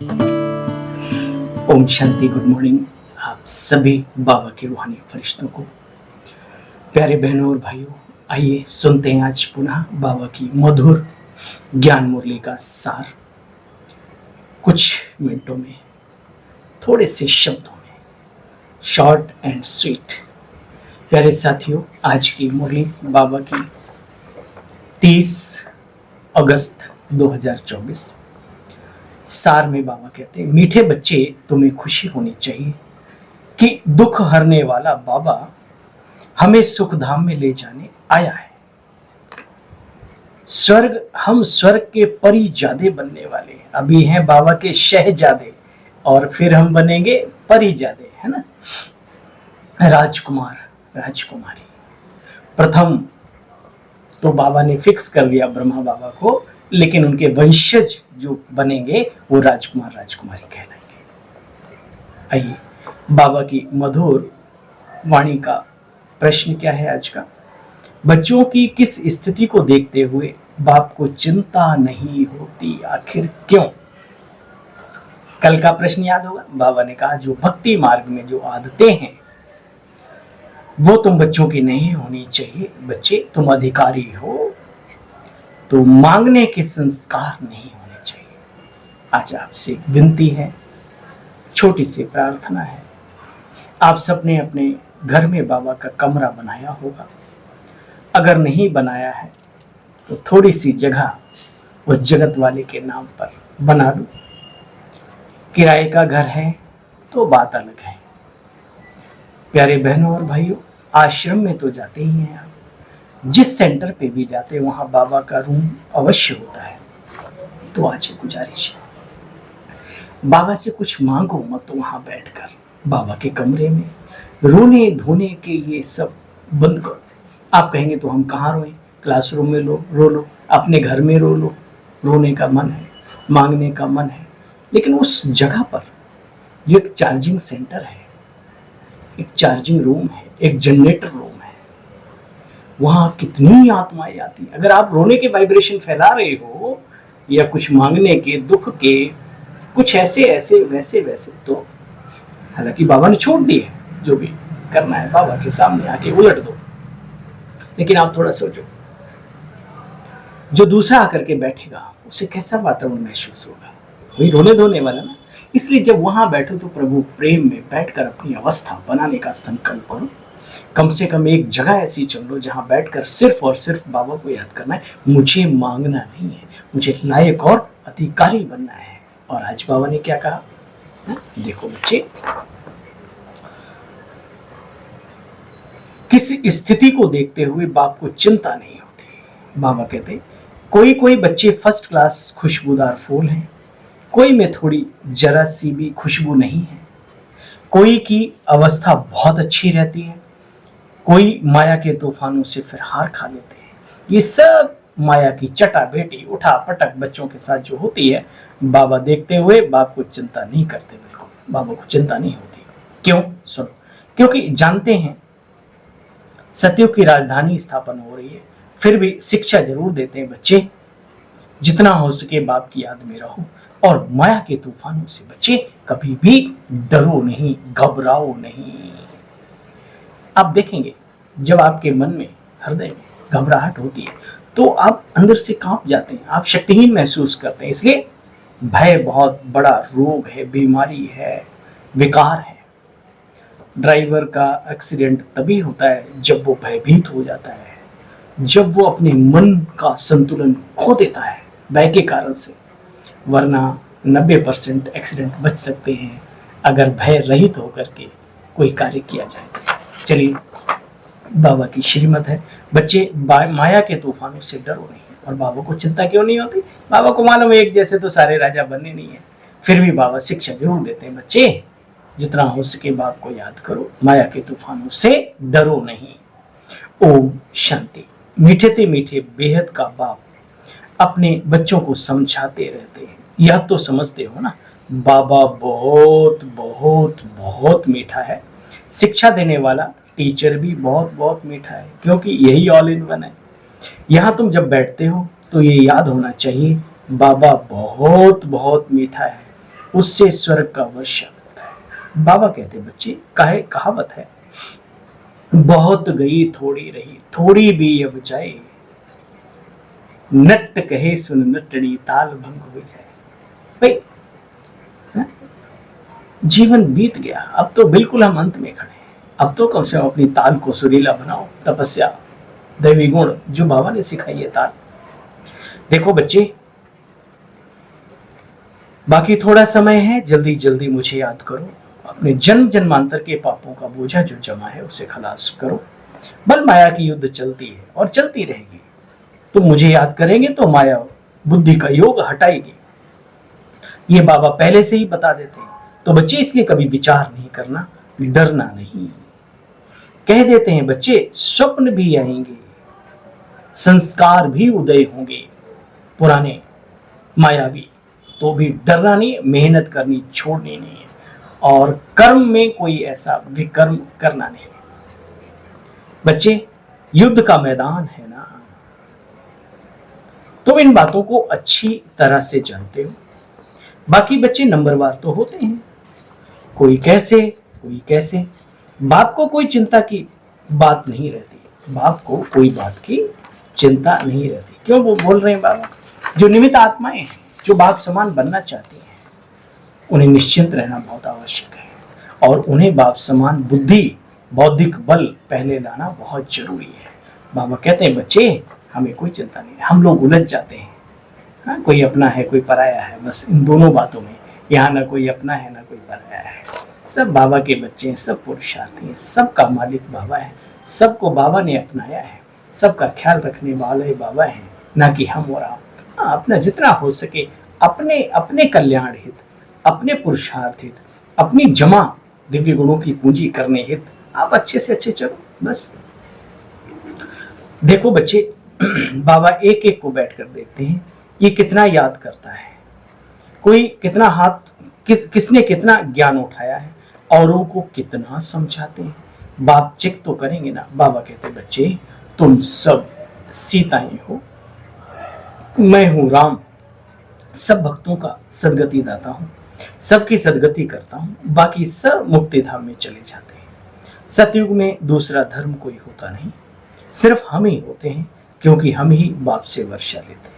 Om Shanti. Good morning आप सभी बाबा के रूहानी फरिश्तों को। प्यारे बहनों और भाइयों, आइए सुनते हैं आज पुनः बाबा की मधुर ज्ञान मुरली का सार, कुछ मिनटों में, थोड़े से शब्दों में, शॉर्ट एंड स्वीट। प्यारे साथियों, आज की मुरली बाबा की 30 अगस्त 2024। सार में बाबा कहते हैं, मीठे बच्चे तुम्हें खुशी होनी चाहिए कि दुख हरने वाला बाबा हमें सुख धाम में ले जाने आया है। हम स्वर्ग के परिजादे बनने वाले हैं। अभी हैं बाबा के शहजादे और फिर हम बनेंगे परिजादे, है ना। राजकुमार राजकुमारी। प्रथम तो बाबा ने फिक्स कर दिया ब्रह्मा बाबा को, लेकिन उनके वंशज जो बनेंगे वो राजकुमार राजकुमारी कहलाएंगे। आइए, बाबा की मधुर वाणी का प्रश्न क्या है आज का। बच्चों की किस स्थिति को देखते हुए बाप को चिंता नहीं होती, आखिर क्यों? कल का प्रश्न याद होगा। बाबा ने कहा जो भक्ति मार्ग में जो आदतें हैं वो तुम बच्चों की नहीं होनी चाहिए। बच्चे, तुम अधिकारी हो तो मांगने के संस्कार नहीं होने चाहिए। आज आपसे विनती है, छोटी सी प्रार्थना है। आप सबने अपने घर में बाबा का कमरा बनाया होगा। अगर नहीं बनाया है तो थोड़ी सी जगह उस जगत वाले के नाम पर बना लो। किराए का घर है तो बात अलग है। प्यारे बहनों और भाइयों, आश्रम में तो जाते ही हैं आप। जिस सेंटर पे भी जाते वहां बाबा का रूम अवश्य होता है। तो आज गुजारिश है, बाबा से कुछ मांगो मत वहां बैठकर। बाबा के कमरे में रोने धोने के ये सब बंद करो। आप कहेंगे तो हम कहाँ रोएं? क्लासरूम में रो लो, अपने घर में रो लो। रोने का मन है, मांगने का मन है, लेकिन उस जगह पर जो एक चार्जिंग सेंटर है, एक चार्जिंग रूम है, एक जनरेटर रूम है, वहां कितनी आत्माएं आती हैं। अगर आप रोने के वाइब्रेशन फैला रहे हो या कुछ मांगने के, दुख के, कुछ ऐसे ऐसे वैसे वैसे, तो हालांकि बाबा ने छोड़ दी है, जो भी करना है बाबा के सामने आके उलट दो। लेकिन आप थोड़ा सोचो, जो दूसरा आकर के बैठेगा उसे कैसा वातावरण महसूस होगा? वही रोने धोने वाला ना। इसलिए जब वहां बैठो तो प्रभु प्रेम में बैठकर अपनी अवस्था बनाने का संकल्प करो। कम से कम एक जगह ऐसी चुन लो जहां बैठकर सिर्फ और सिर्फ बाबा को याद करना है। मुझे मांगना नहीं है, मुझे लायक और अधिकारी बनना है। और आज बाबा ने क्या कहा, देखो बच्चे, किसी स्थिति को देखते हुए बाप को चिंता नहीं होती। बाबा कहते कोई कोई बच्चे फर्स्ट क्लास खुशबूदार फूल हैं, कोई में थोड़ी जरा सी भी खुशबू नहीं है, कोई की अवस्था बहुत अच्छी रहती है, कोई माया के तूफानों से फिर हार खा लेते हैं। ये सब माया की चटा बेटी उठा पटक बच्चों के साथ जो होती है, बाबा देखते हुए बाप को चिंता नहीं करते। बिल्कुल बाबा को चिंता नहीं होती। क्यों? सुनो, क्योंकि जानते हैं सतयुग की राजधानी स्थापन हो रही है। फिर भी शिक्षा जरूर देते हैं, बच्चे जितना हो सके बाप की याद में रहो और माया के तूफानों से बचे। कभी भी डरो नहीं, घबराओ नहीं। आप देखेंगे जब आपके मन में, हृदय में घबराहट होती है तो आप अंदर से कांप जाते हैं, आप शक्तिहीन महसूस करते हैं। इसलिए भय बहुत बड़ा रोग है, बीमारी है, विकार है। ड्राइवर का एक्सीडेंट तभी होता है जब वो भयभीत हो जाता है, जब वो अपने मन का संतुलन खो देता है भय के कारण से। वरना 90% एक्सीडेंट बच सकते हैं अगर भय रहित होकर के कोई कार्य किया जाए। चलिए, बाबा की श्रीमत है, बच्चे माया के तूफानों से डरो नहीं। और बाबा को चिंता क्यों नहीं होती? बाबा को मालूम है एक जैसे तो सारे राजा बनने नहीं है। फिर भी बाबा शिक्षा जरूर देते हैं, बच्चे जितना हो सके बाप को याद करो, माया के तूफानों से डरो नहीं। ओम शांति। मीठे मीठे बेहद का बाप अपने बच्चों को समझाते रहते हैं। यह तो समझते हो ना, बाबा बहुत बहुत बहुत मीठा है। शिक्षा देने वाला टीचर भी बहुत बहुत मीठा है, क्योंकि यही ऑल इन वन है। यहाँ तुम जब बैठते हो तो ये याद होना चाहिए, बाबा बहुत बहुत मीठा है। उससे स्वर्ग का वर्षा मिलता है। बाबा कहते बच्चे, कहावत है, बहुत गई थोड़ी रही, थोड़ी भी अब जाए, नट कहे सुन नटड़ी, ताल भंग हो जाए। भाई जीवन बीत गया, अब तो बिल्कुल हम अंत में खड़े हैं। अब तो कम से कम अपनी ताल को सुरीला बनाओ। तपस्या, दैवी गुण, जो बाबा ने सिखाई है ताल। देखो बच्चे, बाकी थोड़ा समय है, जल्दी जल्दी मुझे याद करो। अपने जन्म जन्मांतर के पापों का बोझा जो जमा है उसे खलास करो। बल माया की युद्ध चलती है और चलती रहेगी। तुम मुझे याद करेंगे तो माया बुद्धि का योग हटाएगी। ये बाबा पहले से ही बता देते हैं। तो बच्चे इसलिए कभी विचार नहीं करना, डरना नहीं। कह देते हैं बच्चे, स्वप्न भी आएंगे, संस्कार भी उदय होंगे पुराने मायावी, तो भी डरना नहीं, मेहनत करनी छोड़नी नहीं है, और कर्म में कोई ऐसा विकर्म करना नहीं। बच्चे, युद्ध का मैदान है ना, तो इन बातों को अच्छी तरह से जानते हो। बाकी बच्चे नंबरवार तो होते हैं, कोई कैसे कोई कैसे। बाप को कोई चिंता की बात नहीं रहती, बाप को कोई बात की चिंता नहीं रहती। क्यों वो बोल रहे हैं बाबा? जो निमित्त आत्माएं हैं, जो बाप समान बनना चाहती हैं, उन्हें निश्चिंत रहना बहुत आवश्यक है, और उन्हें बाप समान बुद्धि, बौद्धिक बल पहले लाना बहुत जरूरी है। बाबा कहते हैं बच्चे, हमें कोई चिंता नहीं है। हम लोग उलझ जाते हैं, हाँ, कोई अपना है कोई पराया है, बस इन दोनों बातों में। यहाँ ना कोई अपना है ना कोई पराया है, सब बाबा के बच्चे हैं, सब पुरुषार्थी हैं, सबका मालिक बाबा है, सबको बाबा ने अपनाया है, सबका ख्याल रखने वाले बाबा हैं, ना कि हम और आप। हाँ, अपना जितना हो सके अपने अपने कल्याण हित, अपने पुरुषार्थ हित, अपनी जमा दिव्य गुणों की पूंजी करने हित आप अच्छे से अच्छे चलो बस। देखो बच्चे, बाबा एक एक को बैठ कर देखते हैं, ये कितना याद करता है, कोई कितना हाथ, किसने कितना ज्ञान उठाया है, औरों को कितना समझाते हैं। बाप चेक तो करेंगे ना। बाबा कहते बच्चे, तुम सब सीताएं हो, मैं हूं राम, सब भक्तों का सदगति दाता हूं, सबकी सदगति करता हूं, बाकी सब मुक्ति धाम में चले जाते हैं। सतयुग में दूसरा धर्म कोई होता नहीं, सिर्फ हम ही होते हैं, क्योंकि हम ही बाप से वर्षा लेते हैं।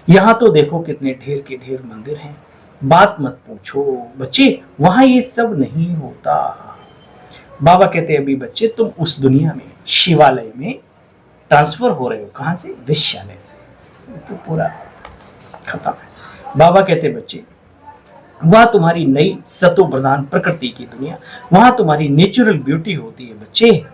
यहाँ तो देखो कितने ढेर के ढेर मंदिर हैं, बात मत पूछो बच्चे, वहां ये सब नहीं होता। बाबा कहते हैं अभी बच्चे तुम उस दुनिया में, शिवालय में ट्रांसफर हो रहे हो। कहां से? विश्यालय से। तो पूरा खत्म है। बाबा कहते बच्चे, वहां तुम्हारी नई सतो प्रधान प्रकृति की दुनिया, वहां तुम्हारी नेचुरल ब्यूटी होती है बच्चे।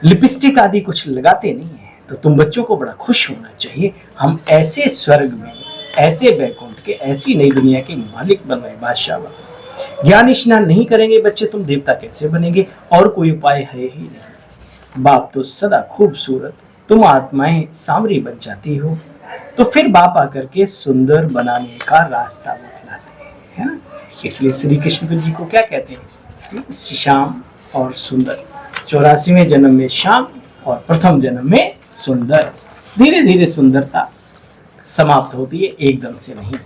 लिपस्टिक आदि कुछ लगाते नहीं है, तो तुम बच्चों को बड़ा खुश होना चाहिए। हम ऐसे स्वर्ग में, ऐसे बैकुंठ के, ऐसी नई दुनिया के मालिक बन रहे, बादशाह बन रहे। ज्ञान स्नान नहीं करेंगे बच्चे, तुम देवता कैसे बनेंगे? और कोई उपाय है ही नहीं। बाप तो सदा खूबसूरत, तुम आत्माएं सांवरी बन जाती हो, तो फिर बाप आकर के सुंदर बनाने का रास्ता बतलाते हैं, है ना। इसलिए श्री कृष्ण जी को क्या कहते हैं? श्याम और सुंदर। 84वें जन्म में श्याम और प्रथम जन्म में सुंदर। धीरे धीरे सुंदरता समाप्त होती है, एकदम से नहीं।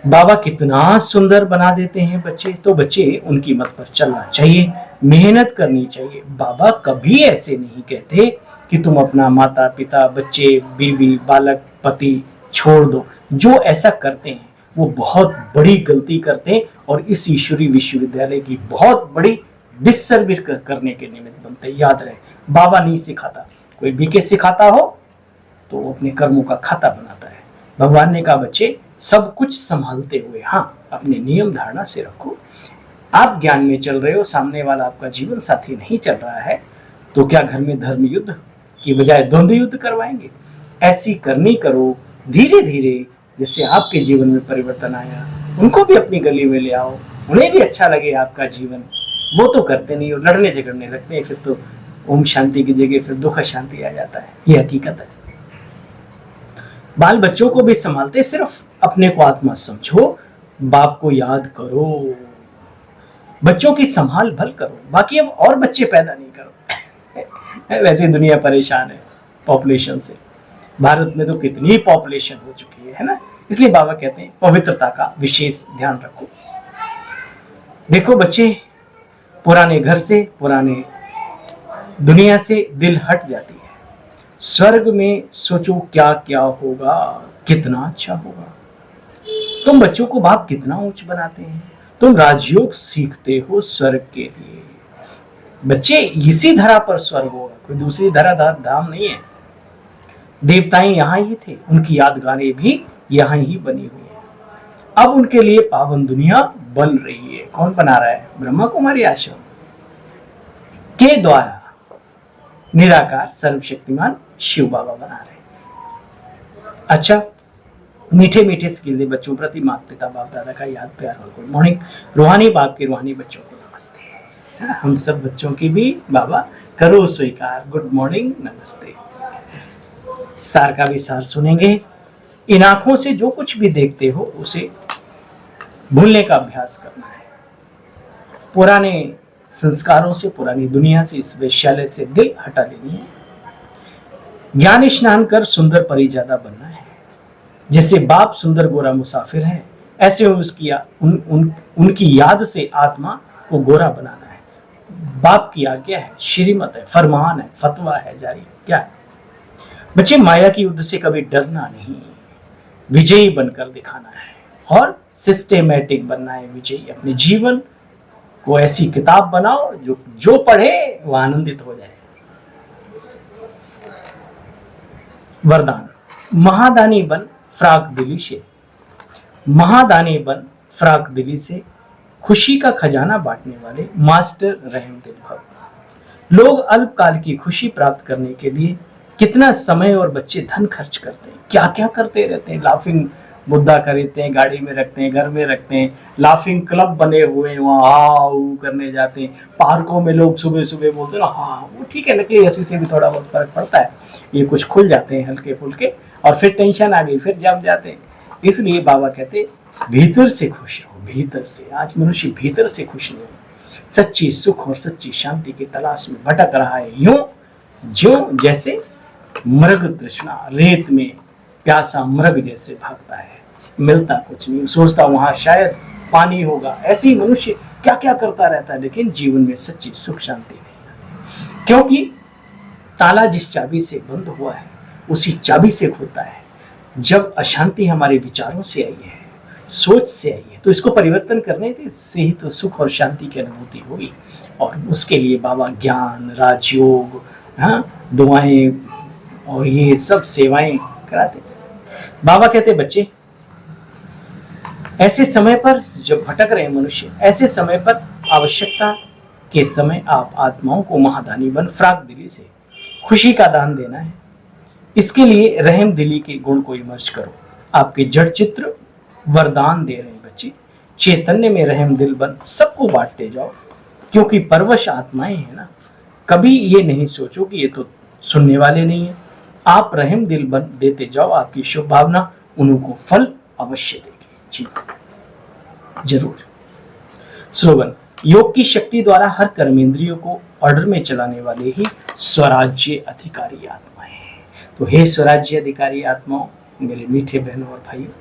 बाबा कितना सुंदर बना देते हैं बच्चे, तो बच्चे उनकी मत पर चलना चाहिए, मेहनत करनी चाहिए। बाबा कभी ऐसे नहीं कहते कि तुम अपना माता पिता, बच्चे, बीवी, बालक, पति छोड़ दो। जो ऐसा करते हैं वो बहुत बड़ी गलती करते हैं, और इस ईश्वरी विश्वविद्यालय की बहुत बड़ी डिसर्विस करने के निमित्त बनते। याद रहे, बाबा नहीं सिखाता, कोई बीके सिखाता हो तो वो अपने कर्मों का खाता बनाता है। भगवान ने कहा बच्चे, सब कुछ संभालते हुए हाँ अपने नियम धारणा से रखो। आप ज्ञान में चल रहे हो, सामने वाला आपका जीवन साथी नहीं चल रहा है, तो क्या घर में धर्म युद्ध की बजाय द्वंद्व युद्ध करवाएंगे? ऐसी करनी करो धीरे धीरे, जैसे आपके जीवन में परिवर्तन आया, उनको भी अपनी गली में ले आओ, उन्हें भी अच्छा लगे आपका जीवन। वो तो करते नहीं, और लड़ने झगड़ने लगते हैं, फिर तो ओम शांति की जगह फिर दुख शांति आ जाता है। ये हकीकत है। बाल बच्चों को भी संभालते, सिर्फ अपने को आत्मा समझो, बाप को याद करो, बच्चों की संभाल भल करो, बाकी अब और बच्चे पैदा नहीं करो। वैसे दुनिया परेशान है पॉपुलेशन से। भारत में तो कितनी पॉपुलेशन हो चुकी है ना, इसलिए बाबा कहते हैं पवित्रता का विशेष ध्यान रखो। देखो बच्चे, पुराने घर से, पुराने दुनिया से दिल हट जाती है। स्वर्ग में सोचो क्या क्या होगा, कितना अच्छा होगा। तुम बच्चों को बाप कितना ऊंच बनाते हैं। तुम राजयोग सीखते हो स्वर्ग के लिए। बच्चे, इसी धरा पर स्वर्ग होगा, कोई दूसरी धरा धाम नहीं है। देवताएं यहाँ ही थे, उनकी यादगारें भी यहाँ ही बनी हुई है। अब उनके लिए पावन दुनिया बन रही है। कौन बना रहा है? ब्रह्मा कुमारी आश्रम के द्वारा निराकार सर्वशक्तिमान शिव बाबा बना रहे हैं। अच्छा, मीठे मीठे स्किल दे बच्चों प्रति माता पिता बाप दादा का याद प्यार और गुड मॉर्निंग। रूहानी बाप के रूहानी बच्चों को नमस्ते। हम सब बच्चों की भी बाबा करो स्वीकार, गुड मॉर्निंग, नमस्ते। सार का भी सार सुनेंगे। इन आंखों से जो कुछ भी देखते हो उसे भूलने का अभ्यास करना है। पुराने संस्कारों से, पुरानी दुनिया से, इस वैश्यालय से दिल हटा लेनी है। ज्ञान स्नान कर सुंदर परिजादा बनना है। जैसे बाप सुंदर गोरा मुसाफिर है, ऐसे उसकी उनकी याद से आत्मा को गोरा बनाना है। बाप की आज्ञा है, श्रीमत है, फरमान है, फतवा है जारी। क्या है बच्चे? माया की युद्ध से कभी डरना नहीं, विजयी बनकर दिखाना है और सिस्टेमेटिक बनना है विजयी। अपने जीवन को ऐसी किताब बनाओ जो पढ़े वो आनंदित हो जाए। वरदान, महादानी बन फ्राक दिली से, महादानी बन फ्राक दिली से, खुशी का खजाना बांटने वाले मास्टर रहम दिल भव। लोग अल्पकाल की खुशी प्राप्त करने के लिए कितना समय और बच्चे धन खर्च करते हैं, क्या क्या करते रहते हैं। लाफिंग बुद्धा खरीदते हैं, गाड़ी में रखते हैं, घर में रखते हैं। लाफिंग क्लब बने हुए हैं, वहाँ हाउ करने जाते हैं। पार्कों में लोग सुबह सुबह बोलते हैं ना, हाँ वो ठीक है, नकली हंसी से भी थोड़ा बहुत फर्क पड़ता है। ये कुछ खुल जाते हैं हल्के फुल्के, और फिर टेंशन आ गई, फिर जम जाते हैं। इसलिए बाबा कहते भीतर से खुश रहो, भीतर से। आज मनुष्य भीतर से खुश नहीं है, सच्ची सुख और सच्ची शांति की तलाश में भटक रहा है। यूं जैसे मृग तृष्णा, रेत में प्यासा मृग जैसे भागता है, मिलता कुछ नहीं, सोचता वहां शायद पानी होगा। ऐसे ही मनुष्य क्या क्या करता रहता है, लेकिन जीवन में सच्ची सुख शांति नहीं आती। क्योंकि ताला जिस चाबी से बंद हुआ है उसी चाबी से खुलता है। जब अशांति हमारे विचारों से आई है, सोच से आई है, तो इसको परिवर्तन करने से ही तो सुख और शांति की अनुभूति होगी। और उसके लिए बाबा ज्ञान, राजयोग, दुआएं और ये सब सेवाएं कराते। बाबा कहते बच्चे, ऐसे समय पर जब भटक रहे मनुष्य, ऐसे समय पर आवश्यकता के समय आप आत्माओं को महादानी बन फ्राक दिली से खुशी का दान देना है। इसके लिए रहम दिली के गुण को इमर्ज करो। आपके जड़ चित्र वरदान दे रहे हैं बच्चे। चैतन्य में रहम दिल बन सबको बांटते जाओ, क्योंकि परवश आत्माएं हैं ना। कभी ये नहीं सोचो कि ये तो सुनने वाले नहीं है। आप रहम दिल बन देते जाओ, आपकी शुभ भावना उनको फल अवश्य देगी। जी जरूर। स्लोगन, योग की शक्ति द्वारा हर कर्मेंद्रियों को ऑर्डर में चलाने वाले ही स्वराज्य अधिकारी आत्माएं हैं। तो हे स्वराज्य अधिकारी आत्माओं, मेरे मीठे बहनों और भाइयों,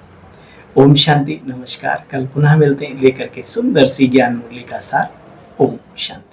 ओम शांति, नमस्कार। कल पुनः मिलते हैं लेकर के सुंदर सी ज्ञान मुरली का सार। ओम शांति।